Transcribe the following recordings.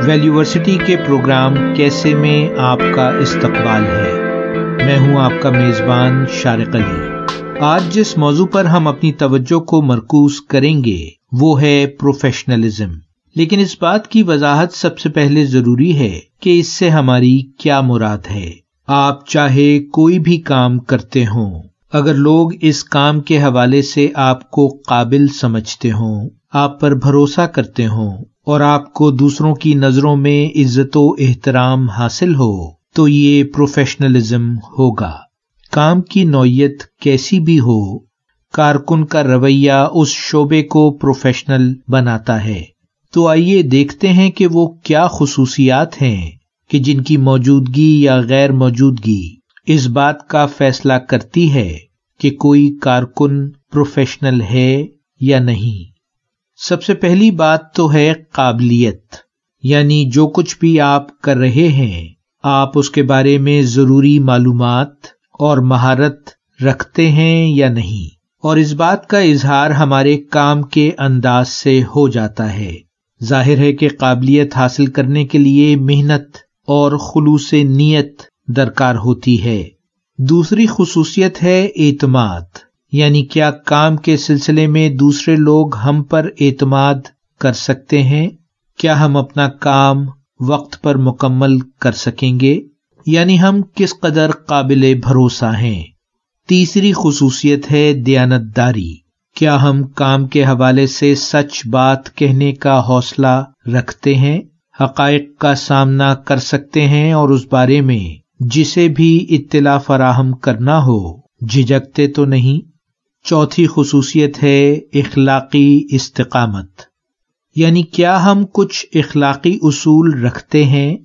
ویلیورسٹی کے پروگرام کیسے میں آپ کا استقبال ہے۔ میں ہوں آپ کا میزبان شارق علی۔ آج جس موضوع پر ہم اپنی توجہ کو مرکوز کریں گے وہ ہے پروفیشنلزم، لیکن اس بات کی وضاحت سب سے پہلے ضروری ہے کہ اس سے ہماری کیا مراد ہے۔ آپ چاہے کوئی بھی کام کرتے ہوں، اگر لوگ اس کام کے حوالے سے آپ کو قابل سمجھتے ہوں، آپ پر بھروسہ کرتے ہوں اور آپ کو دوسروں کی نظروں میں عزت و احترام حاصل ہو، تو یہ پروفیشنلزم ہوگا۔ کام کی نوعیت کیسی بھی ہو، کارکن کا رویہ اس شعبے کو پروفیشنل بناتا ہے۔ تو آئیے دیکھتے ہیں کہ وہ کیا خصوصیات ہیں کہ جن کی موجودگی یا غیر موجودگی اس بات کا فیصلہ کرتی ہے کہ کوئی کارکن پروفیشنل ہے یا نہیں۔ سب سے پہلی بات تو ہے قابلیت، یعنی جو کچھ بھی آپ کر رہے ہیں آپ اس کے بارے میں ضروری معلومات اور مہارت رکھتے ہیں یا نہیں، اور اس بات کا اظہار ہمارے کام کے انداز سے ہو جاتا ہے۔ ظاہر ہے کہ قابلیت حاصل کرنے کے لیے محنت اور خلوص نیت درکار ہوتی ہے۔ دوسری خصوصیت ہے اعتماد، یعنی کیا کام کے سلسلے میں دوسرے لوگ ہم پر اعتماد کر سکتے ہیں؟ کیا ہم اپنا کام وقت پر مکمل کر سکیں گے؟ یعنی ہم کس قدر قابل بھروسہ ہیں۔ تیسری خصوصیت ہے دیانتداری، کیا ہم کام کے حوالے سے سچ بات کہنے کا حوصلہ رکھتے ہیں، حقائق کا سامنا کر سکتے ہیں اور اس بارے میں جسے بھی اطلاع فراہم کرنا ہو جھجکتے تو نہیں۔ چوتھی خصوصیت ہے اخلاقی استقامت، یعنی کیا ہم کچھ اخلاقی اصول رکھتے ہیں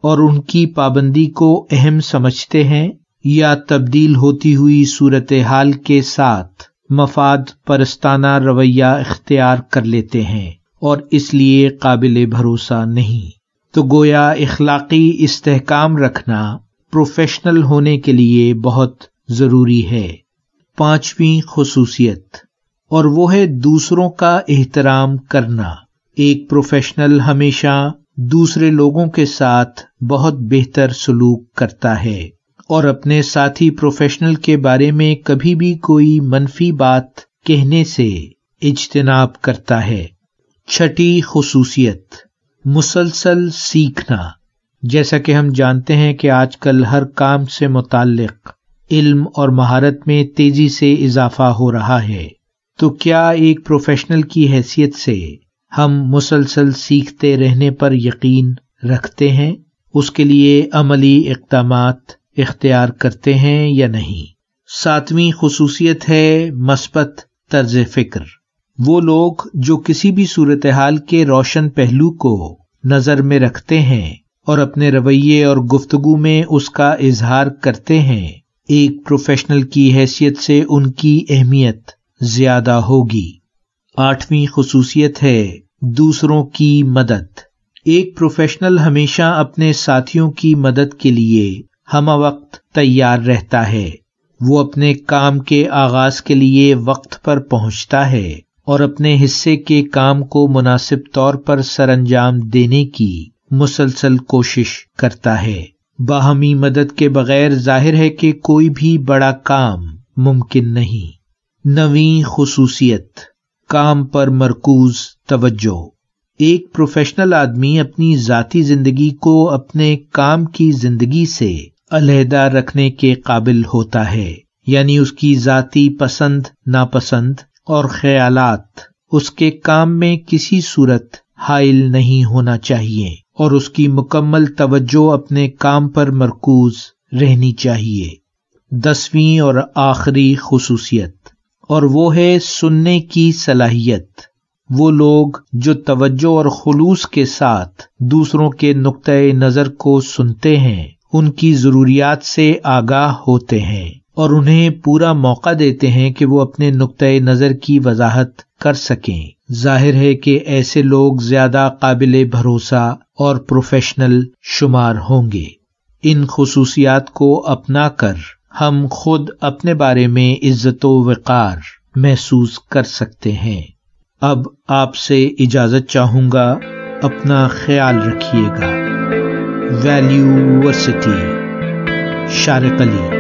اور ان کی پابندی کو اہم سمجھتے ہیں، یا تبدیل ہوتی ہوئی صورتحال کے ساتھ مفاد پرستانہ رویہ اختیار کر لیتے ہیں اور اس لیے قابل بھروسہ نہیں۔ تو گویا اخلاقی استحکام رکھنا پروفیشنل ہونے کے لیے بہت ضروری ہے۔ پانچویں خصوصیت، اور وہ ہے دوسروں کا احترام کرنا۔ ایک پروفیشنل ہمیشہ دوسرے لوگوں کے ساتھ بہت بہتر سلوک کرتا ہے اور اپنے ساتھی پروفیشنل کے بارے میں کبھی بھی کوئی منفی بات کہنے سے اجتناب کرتا ہے۔ چھٹی خصوصیت، مسلسل سیکھنا۔ جیسا کہ ہم جانتے ہیں کہ آج کل ہر کام سے متعلق علم اور مہارت میں تیزی سے اضافہ ہو رہا ہے، تو کیا ایک پروفیشنل کی حیثیت سے ہم مسلسل سیکھتے رہنے پر یقین رکھتے ہیں، اس کے لیے عملی اقدامات اختیار کرتے ہیں یا نہیں؟ ساتویں خصوصیت ہے مثبت طرز فکر۔ وہ لوگ جو کسی بھی صورتحال کے روشن پہلو کو نظر میں رکھتے ہیں اور اپنے رویے اور گفتگو میں اس کا اظہار کرتے ہیں، ایک پروفیشنل کی حیثیت سے ان کی اہمیت زیادہ ہوگی۔ آٹھویں خصوصیت ہے دوسروں کی مدد۔ ایک پروفیشنل ہمیشہ اپنے ساتھیوں کی مدد کے لیے ہمہ وقت تیار رہتا ہے۔ وہ اپنے کام کے آغاز کے لیے وقت پر پہنچتا ہے اور اپنے حصے کے کام کو مناسب طور پر سر انجام دینے کی مسلسل کوشش کرتا ہے۔ باہمی مدد کے بغیر ظاہر ہے کہ کوئی بھی بڑا کام ممکن نہیں۔ نویں خصوصیت، کام پر مرکوز توجہ۔ ایک پروفیشنل آدمی اپنی ذاتی زندگی کو اپنے کام کی زندگی سے علیحدہ رکھنے کے قابل ہوتا ہے، یعنی اس کی ذاتی پسند ناپسند اور خیالات اس کے کام میں کسی صورت حائل نہیں ہونا چاہیے اور اس کی مکمل توجہ اپنے کام پر مرکوز رہنی چاہیے۔ 10ویں اور آخری خصوصیت، اور وہ ہے سننے کی صلاحیت۔ وہ لوگ جو توجہ اور خلوص کے ساتھ دوسروں کے نقطۂ نظر کو سنتے ہیں، ان کی ضروریات سے آگاہ ہوتے ہیں اور انہیں پورا موقع دیتے ہیں کہ وہ اپنے نقطۂ نظر کی وضاحت کر سکیں۔ ظاہر ہے کہ ایسے لوگ زیادہ قابل بھروسہ اور پروفیشنل شمار ہوں گے۔ ان خصوصیات کو اپنا کر ہم خود اپنے بارے میں عزت و وقار محسوس کر سکتے ہیں۔ اب آپ سے اجازت چاہوں گا، اپنا خیال رکھیے گا۔ ویلیو ورسٹی، شارق علی۔